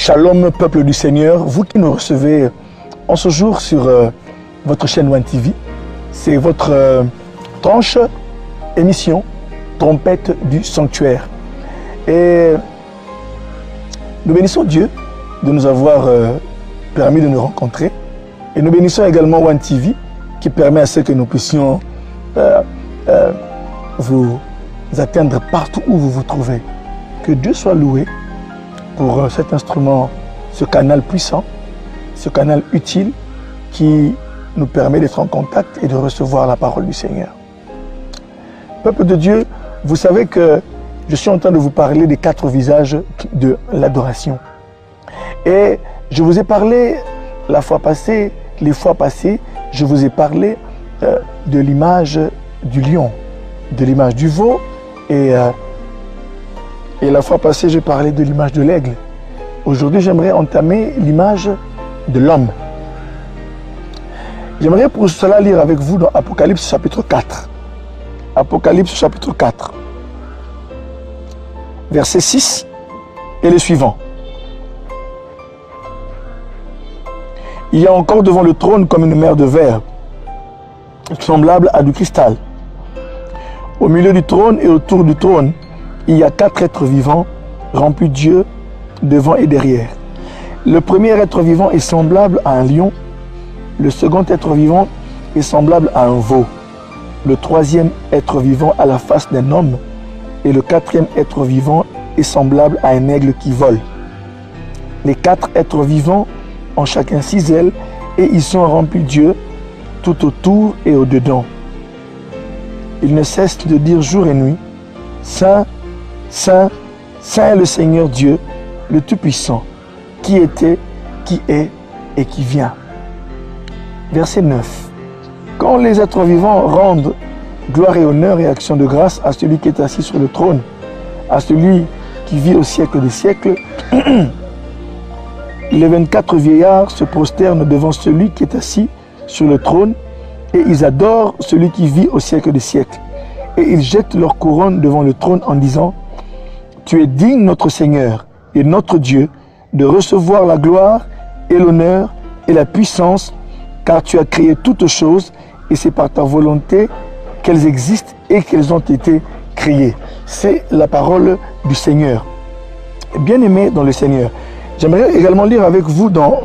Shalom, peuple du Seigneur, vous qui nous recevez en ce jour sur votre chaîne One TV, c'est votre tranche émission Trompette du Sanctuaire. Et nous bénissons Dieu de nous avoir permis de nous rencontrer. Et nous bénissons également One TV qui permet à ce que nous puissions vous atteindre partout où vous vous trouvez. Que Dieu soit loué pour cet instrument, ce canal puissant, ce canal utile qui nous permet d'être en contact et de recevoir la parole du Seigneur. Peuple de Dieu, vous savez que je suis en train de vous parler des 4 visages de l'adoration. Et je vous ai parlé la fois passée, les fois passées, je vous ai parlé de l'image du lion, de l'image du veau et la fois passée, j'ai parlé de l'image de l'aigle. Aujourd'hui, j'aimerais entamer l'image de l'homme. J'aimerais pour cela lire avec vous dans Apocalypse chapitre 4. Apocalypse chapitre 4. Verset 6 et les suivants. Il y a encore devant le trône comme une mer de verre, semblable à du cristal. Au milieu du trône et autour du trône, il y a 4 êtres vivants, remplis de Dieu, devant et derrière. Le premier être vivant est semblable à un lion, le second être vivant est semblable à un veau, le troisième être vivant a la face d'un homme, et le quatrième être vivant est semblable à un aigle qui vole. Les 4 êtres vivants ont chacun 6 ailes, et ils sont remplis de Dieu, tout autour et au-dedans. Ils ne cessent de dire jour et nuit, Saint, Saint, Saint est le Seigneur Dieu, le Tout-Puissant, qui était, qui est et qui vient. Verset 9. Quand les êtres vivants rendent gloire et honneur et action de grâce à celui qui est assis sur le trône, à celui qui vit au siècle des siècles, les 24 vieillards se prosternent devant celui qui est assis sur le trône et ils adorent celui qui vit au siècle des siècles. Et ils jettent leur couronne devant le trône en disant, tu es digne, notre Seigneur et notre Dieu, de recevoir la gloire et l'honneur et la puissance, car tu as créé toutes choses et c'est par ta volonté qu'elles existent et qu'elles ont été créées. C'est la parole du Seigneur. Bien-aimés dans le Seigneur, j'aimerais également lire avec vous dans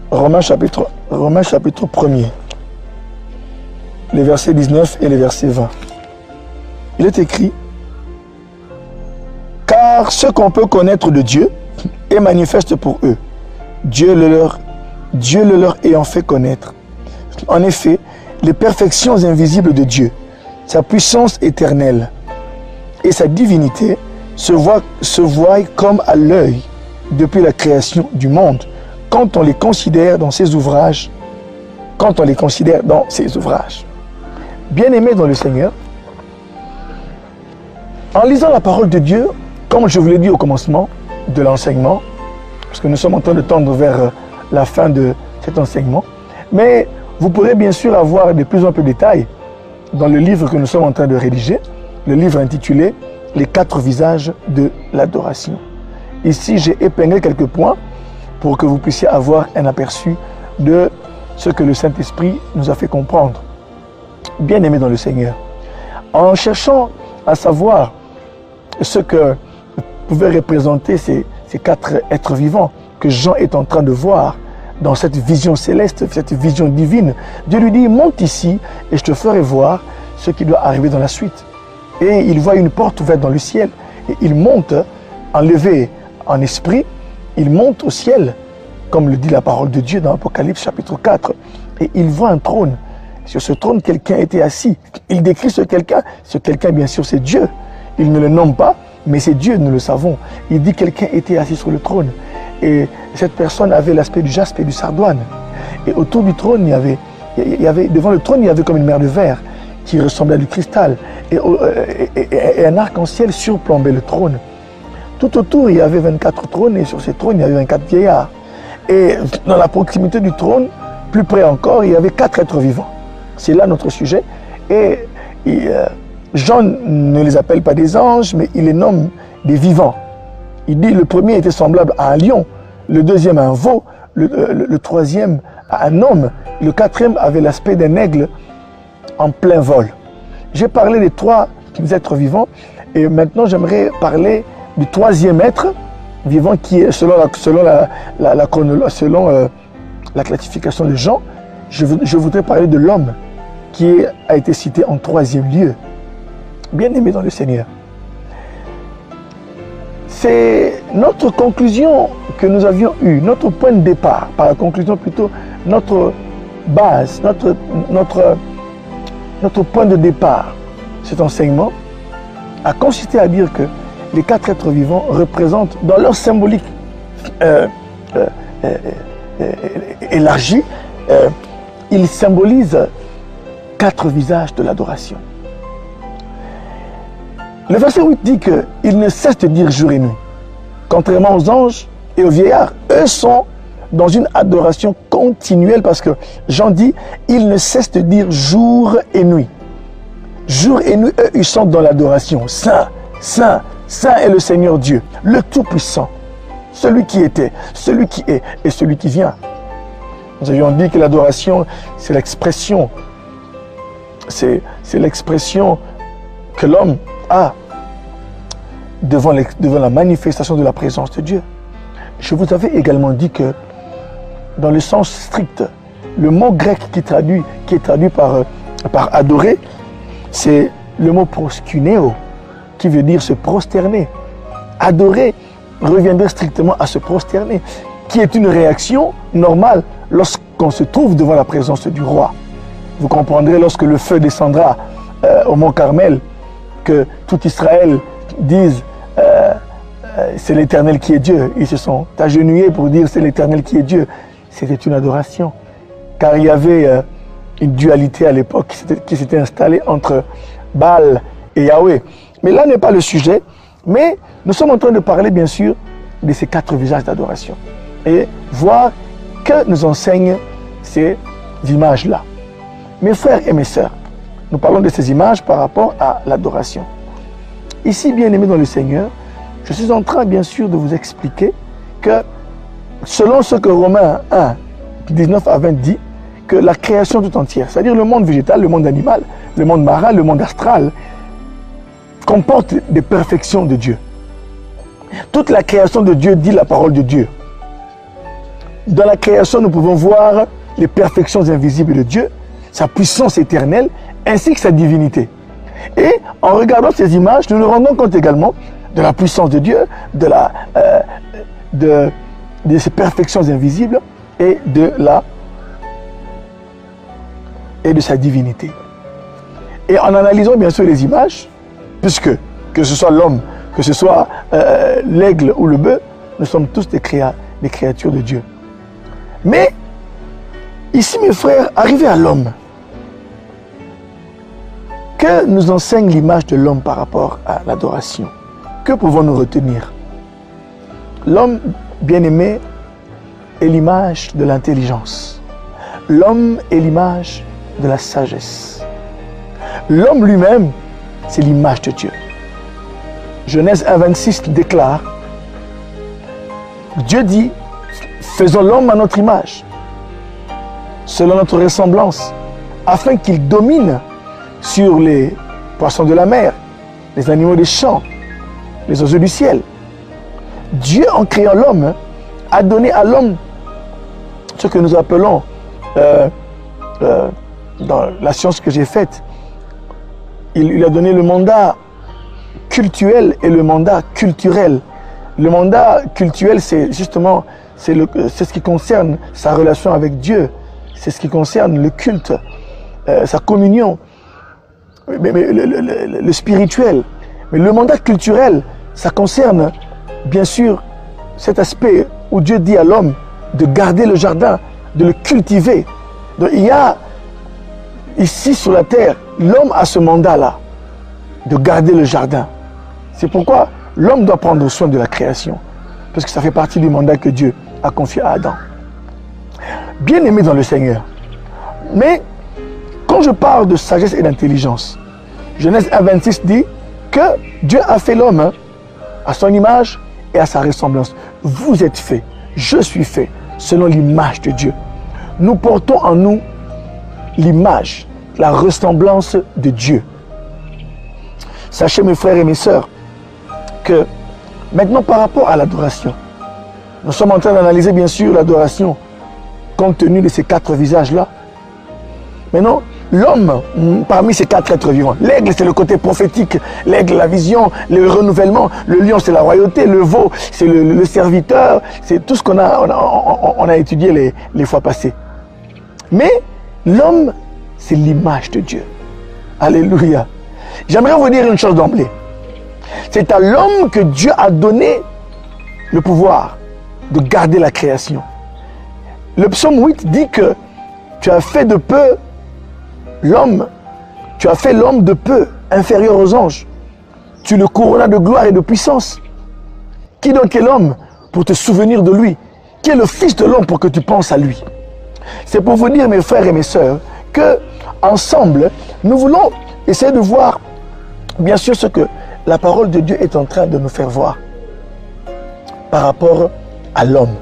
Romains chapitre 1er, les versets 19 et les versets 20. Il est écrit, car ce qu'on peut connaître de Dieu est manifeste pour eux, Dieu le leur ayant fait connaître. En effet, les perfections invisibles de Dieu, sa puissance éternelle et sa divinité se voient comme à l'œil depuis la création du monde, quand on les considère dans ses ouvrages, Bien-aimés dans le Seigneur, en lisant la parole de Dieu, comme je vous l'ai dit au commencement de l'enseignement, parce que nous sommes en train de tendre vers la fin de cet enseignement, mais vous pourrez bien sûr avoir de plus en plus de détails dans le livre que nous sommes en train de rédiger, le livre intitulé « Les 4 visages de l'adoration ». Ici, j'ai épinglé quelques points pour que vous puissiez avoir un aperçu de ce que le Saint-Esprit nous a fait comprendre. Bien-aimés dans le Seigneur, en cherchant à savoir ce que pouvaient représenter ces 4 êtres vivants que Jean est en train de voir dans cette vision céleste, cette vision divine, Dieu lui dit, monte ici et je te ferai voir ce qui doit arriver dans la suite. Et il voit une porte ouverte dans le ciel et il monte, enlevé en esprit, il monte au ciel, comme le dit la parole de Dieu dans Apocalypse chapitre 4, et il voit un trône. Sur ce trône, quelqu'un était assis. Il décrit ce quelqu'un bien sûr c'est Dieu. Il ne le nomme pas, mais c'est Dieu, nous le savons. Il dit quelqu'un était assis sur le trône. Et cette personne avait l'aspect du jaspe et du sardoine. Et autour du trône, devant le trône, il y avait comme une mer de verre qui ressemblait à du cristal. Et un arc-en-ciel surplombait le trône. Tout autour, il y avait 24 trônes et sur ces trônes, il y avait 24 vieillards. Et dans la proximité du trône, plus près encore, il y avait 4 êtres vivants. C'est là notre sujet. Et Jean ne les appelle pas des anges, mais il les nomme des vivants. Il dit le premier était semblable à un lion, le deuxième un veau, le troisième un homme, le quatrième avait l'aspect d'un aigle en plein vol. J'ai parlé des trois êtres vivants et maintenant j'aimerais parler du troisième être vivant qui est selon la classification de Jean. Je voudrais parler de l'homme qui a été cité en troisième lieu. Bien-aimé dans le Seigneur. C'est notre conclusion que nous avions eue, notre point de départ, par la conclusion plutôt, notre base, notre point de départ, cet enseignement, a consisté à dire que les quatre êtres vivants représentent, dans leur symbolique élargie, ils symbolisent quatre visages de l'adoration. Le verset 8 dit qu'ils ne cessent de dire jour et nuit. Contrairement aux anges et aux vieillards, eux sont dans une adoration continuelle parce que Jean dit, ils ne cessent de dire jour et nuit. Jour et nuit, eux, ils sont dans l'adoration. Saint, Saint, Saint est le Seigneur Dieu, le Tout-Puissant, celui qui était, celui qui est et celui qui vient. Nous avions dit que l'adoration, c'est l'expression que l'homme a devant la manifestation de la présence de Dieu. Je vous avais également dit que dans le sens strict, le mot grec qui est traduit par adorer, c'est le mot proskuneo, qui veut dire se prosterner. Adorer reviendrait strictement à se prosterner, qui est une réaction normale lorsqu'on se trouve devant la présence du roi. Vous comprendrez lorsque le feu descendra au mont Carmel, que tout Israël dise c'est l'Éternel qui est Dieu. Ils se sont agenouillés pour dire c'est l'Éternel qui est Dieu. C'était une adoration. Car il y avait une dualité à l'époque qui s'était installée entre Baal et Yahweh. Mais là n'est pas le sujet. Mais nous sommes en train de parler bien sûr de ces quatre visages d'adoration. Et voir que nous enseignent ces images-là. Mes frères et mes sœurs, nous parlons de ces images par rapport à l'adoration. Ici, bien-aimés dans le Seigneur, je suis en train bien sûr de vous expliquer que selon ce que Romains 1, 19 à 20 dit, que la création tout entière, c'est-à-dire le monde végétal, le monde animal, le monde marin, le monde astral, comporte des perfections de Dieu. Toute la création de Dieu dit la parole de Dieu. Dans la création, nous pouvons voir les perfections invisibles de Dieu, sa puissance éternelle, ainsi que sa divinité. Et en regardant ces images, nous nous rendons compte également de la puissance de Dieu, de ses perfections invisibles et de sa divinité. Et en analysant bien sûr les images, puisque que ce soit l'homme, que ce soit l'aigle ou le bœuf, nous sommes tous des créatures de Dieu. Mais ici, mes frères, arrivé à l'homme, que nous enseigne l'image de l'homme par rapport à l'adoration? Que pouvons-nous retenir? L'homme bien-aimé est l'image de l'intelligence. L'homme est l'image de la sagesse. L'homme lui-même, c'est l'image de Dieu. Genèse 1,26 déclare, Dieu dit, faisons l'homme à notre image, selon notre ressemblance, afin qu'il domine sur les poissons de la mer, les animaux des champs, les oiseaux du ciel. Dieu, en créant l'homme, a donné à l'homme ce que nous appelons, dans la science que j'ai faite, il a donné le mandat cultuel et le mandat culturel. Le mandat cultuel, c'est justement c'est ce qui concerne sa relation avec Dieu, c'est ce qui concerne le culte, sa communion, le spirituel. Mais le mandat culturel, ça concerne bien sûr cet aspect où Dieu dit à l'homme de garder le jardin, de le cultiver. Donc il y a ici sur la terre, l'homme a ce mandat-là, de garder le jardin. C'est pourquoi l'homme doit prendre soin de la création, parce que ça fait partie du mandat que Dieu a confié à Adam. Bien-aimé dans le Seigneur. Mais quand je parle de sagesse et d'intelligence, Genèse 1,26 dit que Dieu a fait l'homme à son image et à sa ressemblance. Vous êtes faits je suis fait selon l'image de Dieu. Nous portons en nous l'image, la ressemblance de Dieu. Sachez mes frères et mes sœurs que maintenant par rapport à l'adoration, nous sommes en train d'analyser bien sûr l'adoration compte tenu de ces 4 visages-là. Maintenant, l'homme, parmi ces 4 êtres vivants, l'aigle c'est le côté prophétique, l'aigle la vision, le renouvellement, le lion c'est la royauté, le veau c'est le serviteur, c'est tout ce qu'on a étudié les fois passées. Mais l'homme c'est l'image de Dieu. Alléluia. J'aimerais vous dire une chose d'emblée. C'est à l'homme que Dieu a donné le pouvoir de garder la création. Le psaume 8 dit que tu as fait de peu l'homme, tu as fait l'homme de peu, inférieur aux anges. Tu le couronnas de gloire et de puissance. Qui donc est l'homme pour te souvenir de lui? Qui est le fils de l'homme pour que tu penses à lui? C'est pour vous dire, mes frères et mes sœurs, que ensemble, nous voulons essayer de voir, bien sûr, ce que la parole de Dieu est en train de nous faire voir par rapport à l'homme.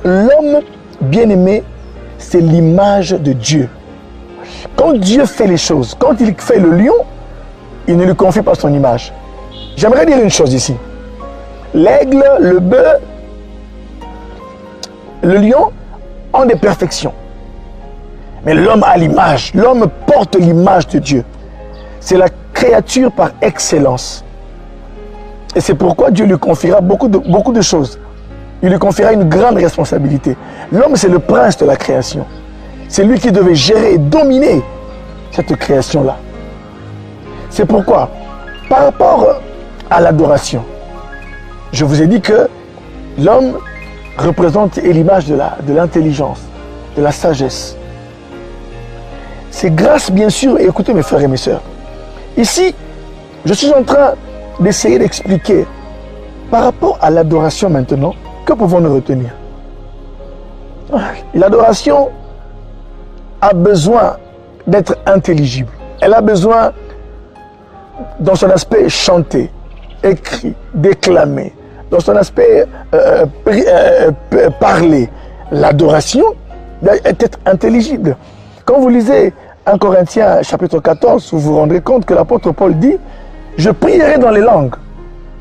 L'homme, bien-aimé, c'est l'image de Dieu. Quand Dieu fait les choses, quand il fait le lion, il ne lui confie pas son image. J'aimerais dire une chose ici. L'aigle, le bœuf, le lion ont des perfections. Mais l'homme a l'image. L'homme porte l'image de Dieu. C'est la créature par excellence. Et c'est pourquoi Dieu lui confiera beaucoup de choses. Il lui confiera une grande responsabilité. L'homme, c'est le prince de la création. C'est lui qui devait gérer et dominer cette création-là. C'est pourquoi, par rapport à l'adoration, je vous ai dit que l'homme représente l'image de l'intelligence, de la sagesse. C'est grâce, bien sûr, et écoutez mes frères et mes sœurs, ici, je suis en train d'essayer d'expliquer par rapport à l'adoration maintenant, que pouvons-nous retenir? L'adoration a besoin d'être intelligible. Elle a besoin, dans son aspect chanté, écrit, déclamé, dans son aspect parlé. L'adoration doit être intelligible. Quand vous lisez 1 Corinthiens chapitre 14, vous vous rendrez compte que l'apôtre Paul dit « Je prierai dans les langues,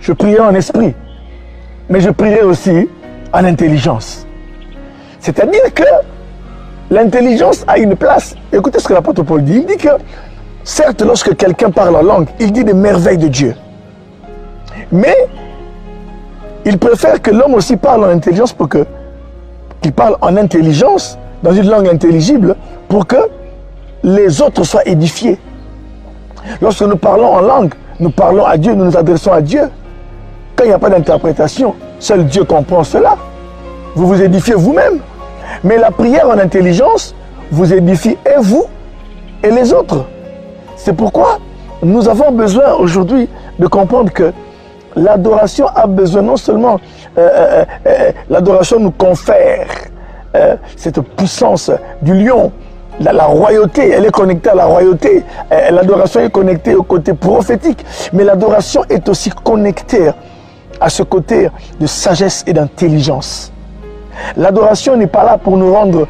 je prierai en esprit, mais je prierai aussi en intelligence. » C'est-à-dire que l'intelligence a une place. Écoutez ce que l'apôtre Paul dit. Il dit que, certes, lorsque quelqu'un parle en langue, il dit des merveilles de Dieu. Mais, il préfère que l'homme aussi parle en intelligence pour qu'il parle en intelligence, dans une langue intelligible, pour que les autres soient édifiés. Lorsque nous parlons en langue, nous parlons à Dieu, nous nous adressons à Dieu. Quand il n'y a pas d'interprétation, seul Dieu comprend cela. Vous vous édifiez vous-même. Mais la prière en intelligence vous édifie et vous et les autres. C'est pourquoi nous avons besoin aujourd'hui de comprendre que l'adoration a besoin non seulement... l'adoration nous confère cette puissance du lion, la royauté, elle est connectée à la royauté. L'adoration est connectée au côté prophétique. Mais l'adoration est aussi connectée à ce côté de sagesse et d'intelligence. L'adoration n'est pas là pour nous rendre,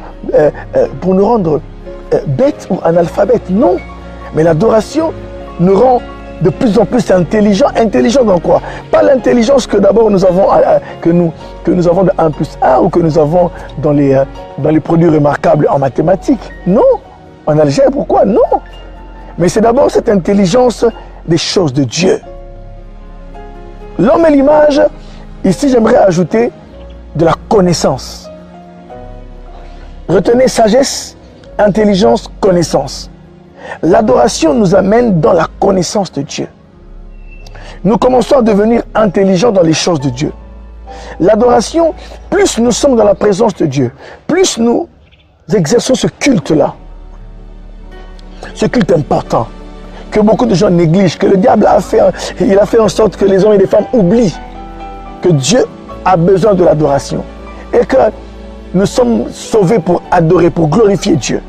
bêtes ou analphabètes, non. Mais l'adoration nous rend de plus en plus intelligents. Intelligents dans quoi? Pas l'intelligence que d'abord nous avons, que nous avons de 1 plus 1 ou que nous avons dans les produits remarquables en mathématiques. Non. En algèbre, pourquoi? Non. Mais c'est d'abord cette intelligence des choses de Dieu. L'homme et l'image, ici j'aimerais ajouter de la connaissance. Retenez sagesse, intelligence, connaissance. L'adoration nous amène dans la connaissance de Dieu. Nous commençons à devenir intelligents dans les choses de Dieu. L'adoration, plus nous sommes dans la présence de Dieu, plus nous exerçons ce culte-là. Ce culte important, que beaucoup de gens négligent, que le diable a fait, il a fait en sorte que les hommes et les femmes oublient que Dieu a besoin de l'adoration et que nous sommes sauvés pour adorer, pour glorifier Dieu.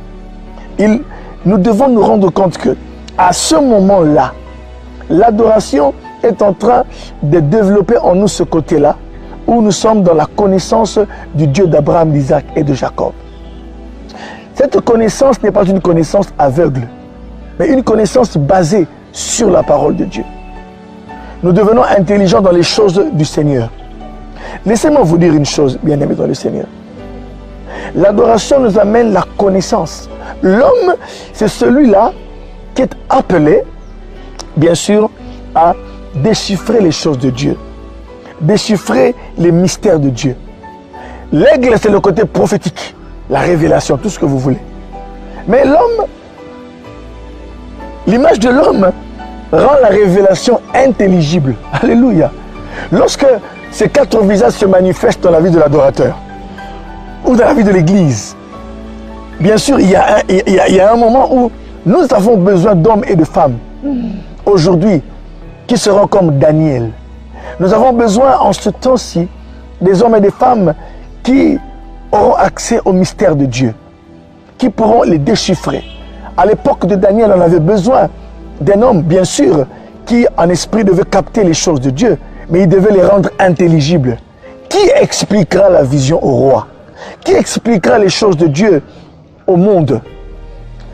Nous devons nous rendre compte que à ce moment-là, l'adoration est en train de développer en nous ce côté-là, où nous sommes dans la connaissance du Dieu d'Abraham, d'Isaac et de Jacob. Cette connaissance n'est pas une connaissance aveugle, mais une connaissance basée sur la parole de Dieu. Nous devenons intelligents dans les choses du Seigneur. Laissez-moi vous dire une chose, bien-aimés dans le Seigneur. L'adoration nous amène la connaissance. L'homme, c'est celui-là qui est appelé, bien sûr, à déchiffrer les choses de Dieu, déchiffrer les mystères de Dieu. L'aigle, c'est le côté prophétique, la révélation, tout ce que vous voulez. Mais l'homme, l'image de l'homme rend la révélation intelligible. Alléluia. Lorsque ces 4 visages se manifestent dans la vie de l'adorateur ou dans la vie de l'Église, bien sûr, il y a un moment où nous avons besoin d'hommes et de femmes aujourd'hui qui seront comme Daniel. Nous avons besoin en ce temps-ci des hommes et des femmes qui auront accès au mystère de Dieu, qui pourront les déchiffrer. À l'époque de Daniel, on avait besoin d'un homme, bien sûr, qui en esprit devait capter les choses de Dieu, mais il devait les rendre intelligibles. Qui expliquera la vision au roi? Qui expliquera les choses de Dieu au monde?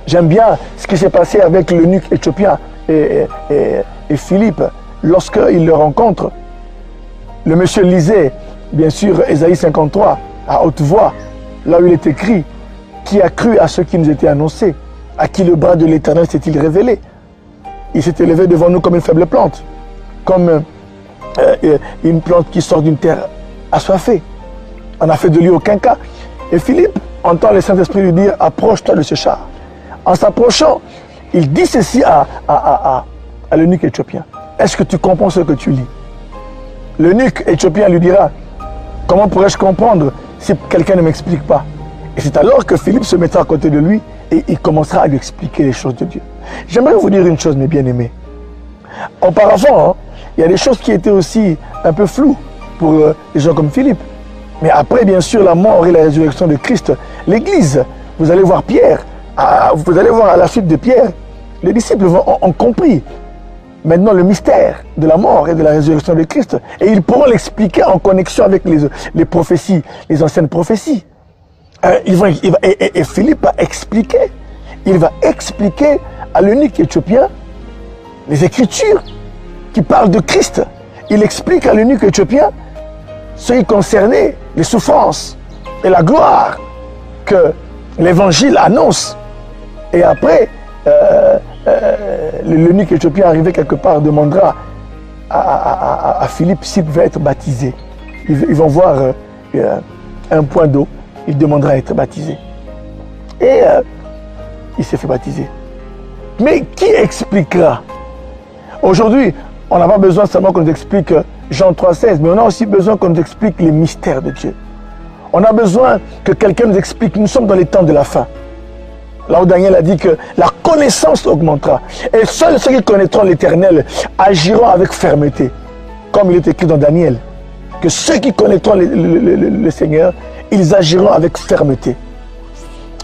J'aime bien ce qui s'est passé avec l'eunuque éthiopien et Philippe lorsqu'il le rencontre. Le monsieur lisait, bien sûr, Ésaïe 53 à haute voix, là où il est écrit: qui a cru à ce qui nous était annoncé? À qui le bras de l'Éternel s'est-il révélé? Il s'est élevé devant nous comme une faible plante, comme une plante qui sort d'une terre assoiffée. On n'a fait de lui aucun cas. Et Philippe entend le Saint-Esprit lui dire: approche-toi de ce char. En s'approchant, il dit ceci à l'eunuque éthiopien: est-ce que tu comprends ce que tu lis? L'eunuque éthiopien lui dira: comment pourrais-je comprendre si quelqu'un ne m'explique pas? Et c'est alors que Philippe se mettra à côté de lui et il commencera à lui expliquer les choses de Dieu. J'aimerais vous dire une chose, mes bien-aimés. Auparavant, il y a des choses qui étaient aussi un peu floues pour les gens comme Philippe. Mais après, bien sûr, la mort et la résurrection de Christ, l'Église, vous allez voir Pierre, vous allez voir à la suite de Pierre, les disciples ont compris maintenant le mystère de la mort et de la résurrection de Christ. Et ils pourront l'expliquer en connexion avec les prophéties, les anciennes prophéties. Et Philippe va expliquer. Il va expliquer à l'eunuque éthiopien les Écritures qui parlent de Christ. Il explique à l'eunuque éthiopien ce qui concernait les souffrances et la gloire que l'Évangile annonce. Et après, l'eunuque éthiopien arrivé quelque part demandera à Philippe s'il va être baptisé. Ils vont voir un point d'eau, il demandera à être baptisé. Et il s'est fait baptiser. Mais qui expliquera? Aujourd'hui, on n'a pas besoin seulement qu'on nous explique Jean 3,16, mais on a aussi besoin qu'on nous explique les mystères de Dieu. On a besoin que quelqu'un nous explique. Nous sommes dans les temps de la fin. Là où Daniel a dit que la connaissance augmentera. Et seuls ceux qui connaîtront l'Éternel agiront avec fermeté. Comme il est écrit dans Daniel. Que ceux qui connaîtront le Seigneur, ils agiront avec fermeté.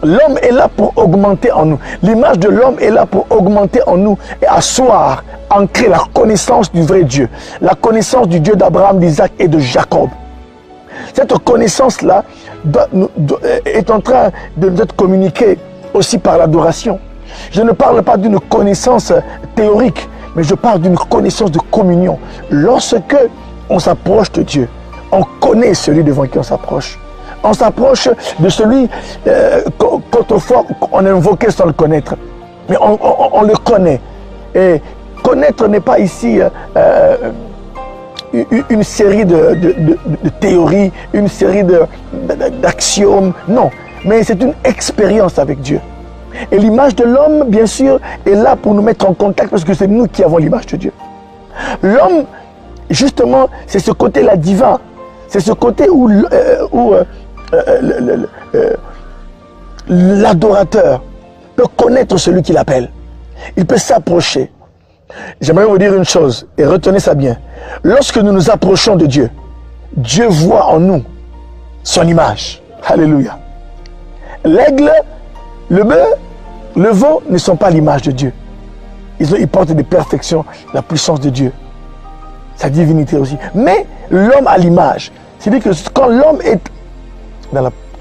L'homme est là pour augmenter en nous. L'image de l'homme est là pour augmenter en nous et asseoir, ancrer la connaissance du vrai Dieu. La connaissance du Dieu d'Abraham, d'Isaac et de Jacob. Cette connaissance-là est en train de nous être communiquée aussi par l'adoration. Je ne parle pas d'une connaissance théorique, mais je parle d'une connaissance de communion. Lorsque on s'approche de Dieu, on connaît celui devant qui on s'approche. On s'approche de celui qu'autrefois on invoquait sans le connaître. Mais on le connaît. Et connaître n'est pas ici une série de théories, une série d'axiomes. Non, mais c'est une expérience avec Dieu. Et l'image de l'homme, bien sûr, est là pour nous mettre en contact parce que c'est nous qui avons l'image de Dieu. L'homme, justement, c'est ce côté-là divin. C'est ce côté où l'adorateur peut connaître celui qui l'appelle. Il peut s'approcher. J'aimerais vous dire une chose, et retenez ça bien. Lorsque nous nous approchons de Dieu, Dieu voit en nous son image. Alléluia. L'aigle, le bœuf, le veau ne sont pas l'image de Dieu. Ils portent des perfections, la puissance de Dieu, sa divinité aussi. Mais l'homme a l'image. C'est-à-dire que quand l'homme est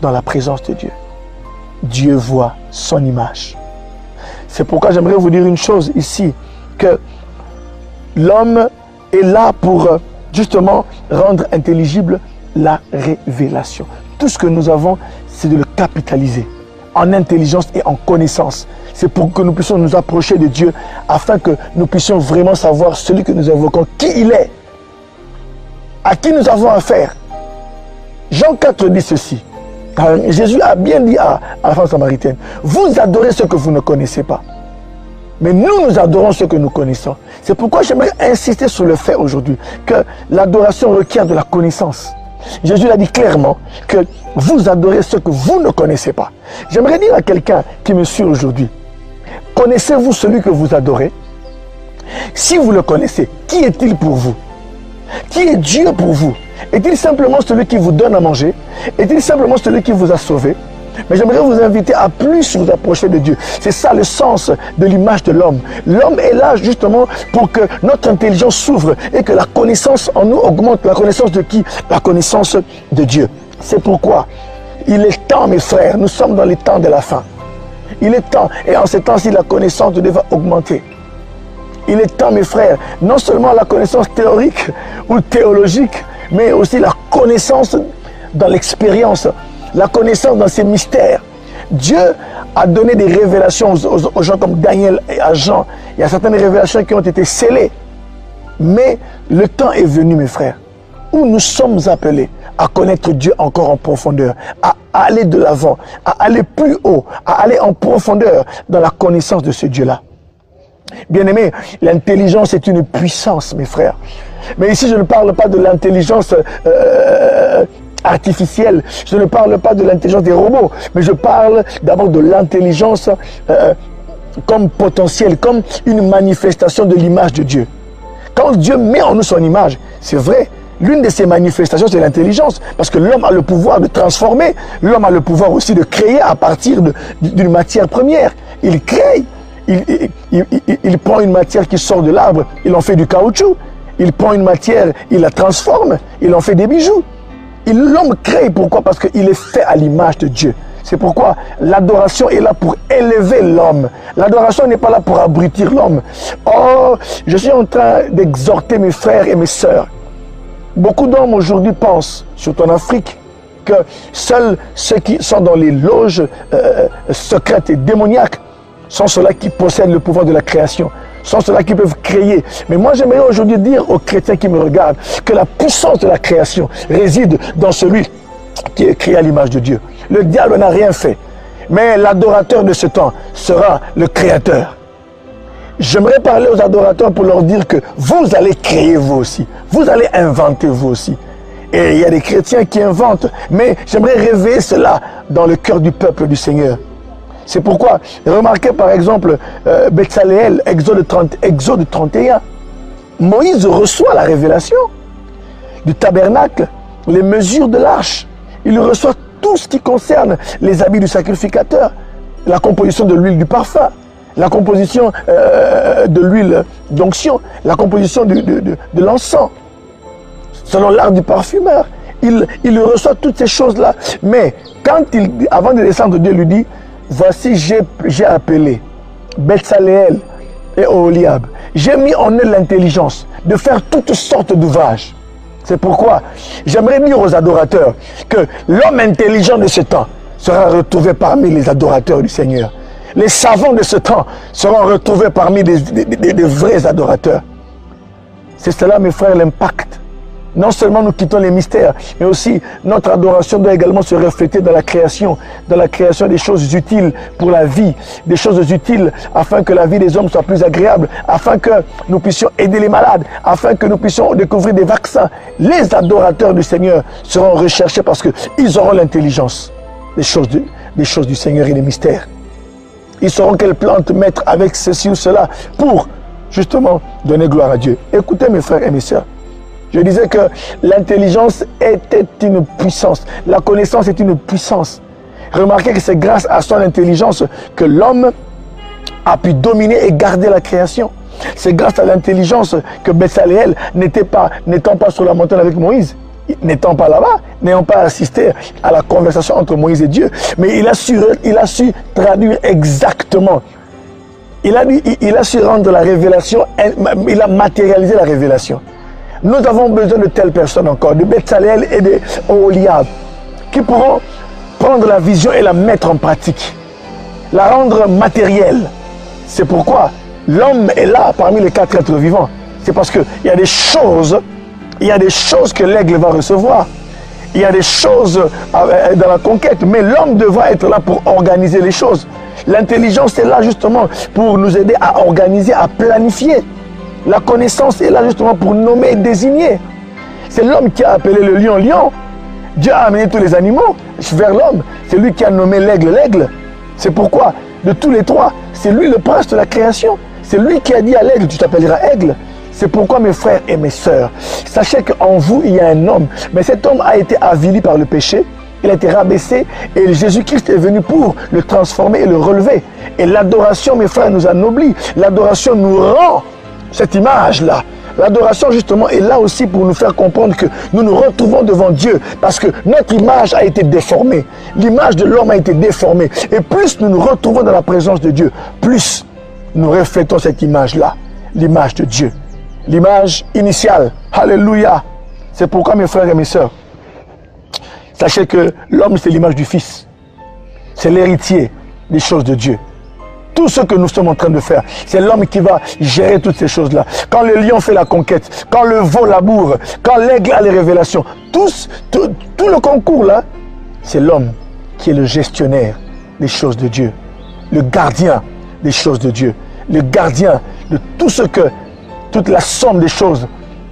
dans la présence de Dieu, Dieu voit son image. C'est pourquoi j'aimerais vous dire une chose ici, que l'homme est là pour justement rendre intelligible la révélation. Tout ce que nous avons, c'est de le capitaliser en intelligence et en connaissance. C'est pour que nous puissions nous approcher de Dieu, afin que nous puissions vraiment savoir celui que nous invoquons, qui il est, à qui nous avons affaire. Jean 4 dit ceci. Jésus a bien dit à la femme samaritaine, vous adorez ce que vous ne connaissez pas. Mais nous adorons ce que nous connaissons. C'est pourquoi j'aimerais insister sur le fait aujourd'hui que l'adoration requiert de la connaissance. Jésus l'a dit clairement que vous adorez ce que vous ne connaissez pas. J'aimerais dire à quelqu'un qui me suit aujourd'hui, connaissez-vous celui que vous adorez? Si vous le connaissez, qui est-il pour vous? Qui est Dieu pour vous? Est-il simplement celui qui vous donne à manger? Est-il simplement celui qui vous a sauvé? Mais j'aimerais vous inviter à plus vous approcher de Dieu. C'est ça le sens de l'image de l'homme. L'homme est là justement pour que notre intelligence s'ouvre et que la connaissance en nous augmente. La connaissance de qui? La connaissance de Dieu. C'est pourquoi il est temps, mes frères, nous sommes dans les temps de la fin. Il est temps, et en ces temps-ci, la connaissance de Dieu va augmenter. Il est temps, mes frères, non seulement la connaissance théorique ou théologique, mais aussi la connaissance dans l'expérience, la connaissance dans ses mystères. Dieu a donné des révélations aux gens comme Daniel et à Jean. Il y a certaines révélations qui ont été scellées. Mais le temps est venu, mes frères, où nous sommes appelés à connaître Dieu encore en profondeur, à aller de l'avant, à aller plus haut, à aller en profondeur dans la connaissance de ce Dieu-là. Bien-aimés, l'intelligence est une puissance, mes frères. Mais ici, je ne parle pas de l'intelligence artificielle, je ne parle pas de l'intelligence des robots, mais je parle d'abord de l'intelligence comme potentiel, comme une manifestation de l'image de Dieu. Quand Dieu met en nous son image, c'est vrai, l'une de ses manifestations, c'est l'intelligence, parce que l'homme a le pouvoir de transformer, l'homme a le pouvoir aussi de créer à partir d'une matière première. Il crée, il prend une matière qui sort de l'arbre, il en fait du caoutchouc, il prend une matière, il la transforme, il en fait des bijoux. L'homme crée, pourquoi? Parce qu'il est fait à l'image de Dieu. C'est pourquoi l'adoration est là pour élever l'homme. L'adoration n'est pas là pour abrutir l'homme. Oh, je suis en train d'exhorter mes frères et mes sœurs. Beaucoup d'hommes aujourd'hui pensent, surtout en Afrique, que seuls ceux qui sont dans les loges secrètes et démoniaques sont ceux-là qui possèdent le pouvoir de la création, sont ceux-là qui peuvent créer. Mais moi, j'aimerais aujourd'hui dire aux chrétiens qui me regardent que la puissance de la création réside dans celui qui est créé à l'image de Dieu. Le diable n'a rien fait, mais l'adorateur de ce temps sera le créateur. J'aimerais parler aux adorateurs pour leur dire que vous allez créer vous aussi, vous allez inventer vous aussi. Et il y a des chrétiens qui inventent, mais j'aimerais réveiller cela dans le cœur du peuple du Seigneur. C'est pourquoi, remarquez par exemple, Betsaléel, Exode 31. Moïse reçoit la révélation du tabernacle, les mesures de l'arche. Il reçoit tout ce qui concerne les habits du sacrificateur, la composition de l'huile du parfum, la composition de l'huile d'onction, la composition de l'encens, selon l'art du parfumeur. Il reçoit toutes ces choses-là. Mais quand avant de descendre, Dieu lui dit, voici, j'ai appelé Betsaléel et Oholiab. J'ai mis en eux l'intelligence de faire toutes sortes d'ouvrages. C'est pourquoi j'aimerais dire aux adorateurs que l'homme intelligent de ce temps sera retrouvé parmi les adorateurs du Seigneur. Les savants de ce temps seront retrouvés parmi des vrais adorateurs. C'est cela, mes frères, l'impact. Non seulement nous quittons les mystères, mais aussi notre adoration doit également se refléter dans la création des choses utiles pour la vie, des choses utiles afin que la vie des hommes soit plus agréable, afin que nous puissions aider les malades, afin que nous puissions découvrir des vaccins. Les adorateurs du Seigneur seront recherchés parce qu'ils auront l'intelligence des choses du Seigneur et des mystères. Ils sauront quelle plante mettre avec ceci ou cela pour justement donner gloire à Dieu. Écoutez mes frères et mes sœurs, je disais que l'intelligence était une puissance. La connaissance est une puissance. Remarquez que c'est grâce à son intelligence que l'homme a pu dominer et garder la création. C'est grâce à l'intelligence que Betsaléel, n'étant pas sur la montagne avec Moïse, n'étant pas là-bas, n'ayant pas assisté à la conversation entre Moïse et Dieu, mais il a su traduire exactement. Il a su rendre la révélation, il a matérialisé la révélation. Nous avons besoin de telles personnes encore, de Betsalel et de Oholiab, qui pourront prendre la vision et la mettre en pratique, la rendre matérielle. C'est pourquoi l'homme est là parmi les 4 êtres vivants. C'est parce qu'il y a des choses, que l'aigle va recevoir. Il y a des choses dans la conquête, mais l'homme devra être là pour organiser les choses. L'intelligence est là justement pour nous aider à organiser, à planifier. La connaissance est là justement pour nommer et désigner. C'est l'homme qui a appelé le lion lion. Dieu a amené tous les animaux vers l'homme. C'est lui qui a nommé l'aigle l'aigle. C'est pourquoi, de tous les 3, c'est lui le prince de la création. C'est lui qui a dit à l'aigle, tu t'appelleras aigle. C'est pourquoi mes frères et mes sœurs, sachez qu'en vous, il y a un homme. Mais cet homme a été avili par le péché. Il a été rabaissé et Jésus-Christ est venu pour le transformer et le relever. Et l'adoration, mes frères, nous anoblit. L'adoration nous rend cette image-là. L'adoration, justement, est là aussi pour nous faire comprendre que nous nous retrouvons devant Dieu parce que notre image a été déformée. L'image de l'homme a été déformée. Et plus nous nous retrouvons dans la présence de Dieu, plus nous reflétons cette image-là, l'image de Dieu. L'image initiale. Alléluia. C'est pourquoi, mes frères et mes sœurs, sachez que l'homme, c'est l'image du Fils. C'est l'héritier des choses de Dieu. Tout ce que nous sommes en train de faire, c'est l'homme qui va gérer toutes ces choses-là. Quand le lion fait la conquête, quand le veau laboure, quand l'aigle a les révélations, tout le concours là, c'est l'homme qui est le gestionnaire des choses de Dieu, le gardien des choses de Dieu, le gardien de tout ce que, toute la somme des choses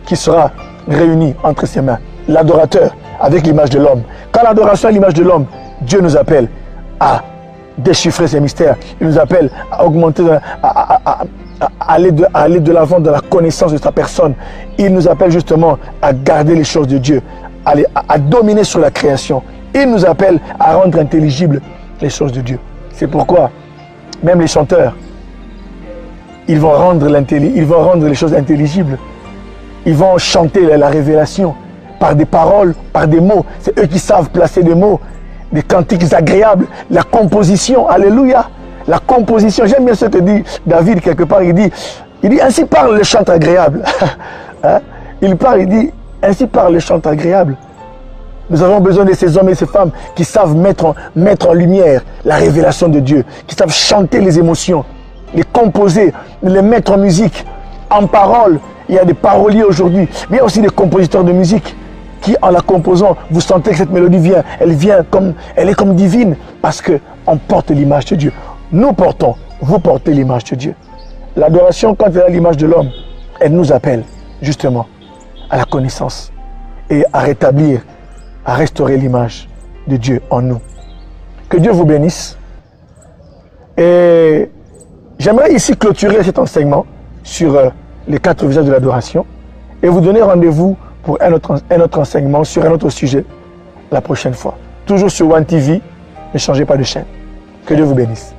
qui sera réunie entre ses mains. L'adorateur avec l'image de l'homme. Quand l'adoration est l'image de l'homme, Dieu nous appelle à déchiffrer ces mystères. Il nous appelle à augmenter, à aller de l'avant dans la connaissance de sa personne. Il nous appelle justement à garder les choses de Dieu, à dominer sur la création. Il nous appelle à rendre intelligibles les choses de Dieu. C'est pourquoi même les chanteurs, ils vont rendre les choses intelligibles. Ils vont chanter la révélation par des paroles, par des mots. C'est eux qui savent placer des mots, des cantiques agréables, la composition, alléluia. La composition, j'aime bien ce que dit David quelque part, il dit ainsi parle le chant agréable. Hein? Il dit, ainsi parle le chant agréable. Nous avons besoin de ces hommes et ces femmes qui savent mettre en lumière la révélation de Dieu, qui savent chanter les émotions, les composer, les mettre en musique, en parole. Il y a des paroliers aujourd'hui, mais il y a aussi des compositeurs de musique qui, en la composant, vous sentez que cette mélodie vient, elle est comme divine, parce qu'on porte l'image de Dieu. Nous portons, vous portez l'image de Dieu. L'adoration, quand elle a l'image de l'homme, elle nous appelle justement à la connaissance et à rétablir, à restaurer l'image de Dieu en nous. Que Dieu vous bénisse. Et j'aimerais ici clôturer cet enseignement sur les 4 visages de l'adoration et vous donner rendez-vous pour un autre enseignement sur un autre sujet la prochaine fois. Toujours sur One TV, ne changez pas de chaîne. Que Dieu vous bénisse.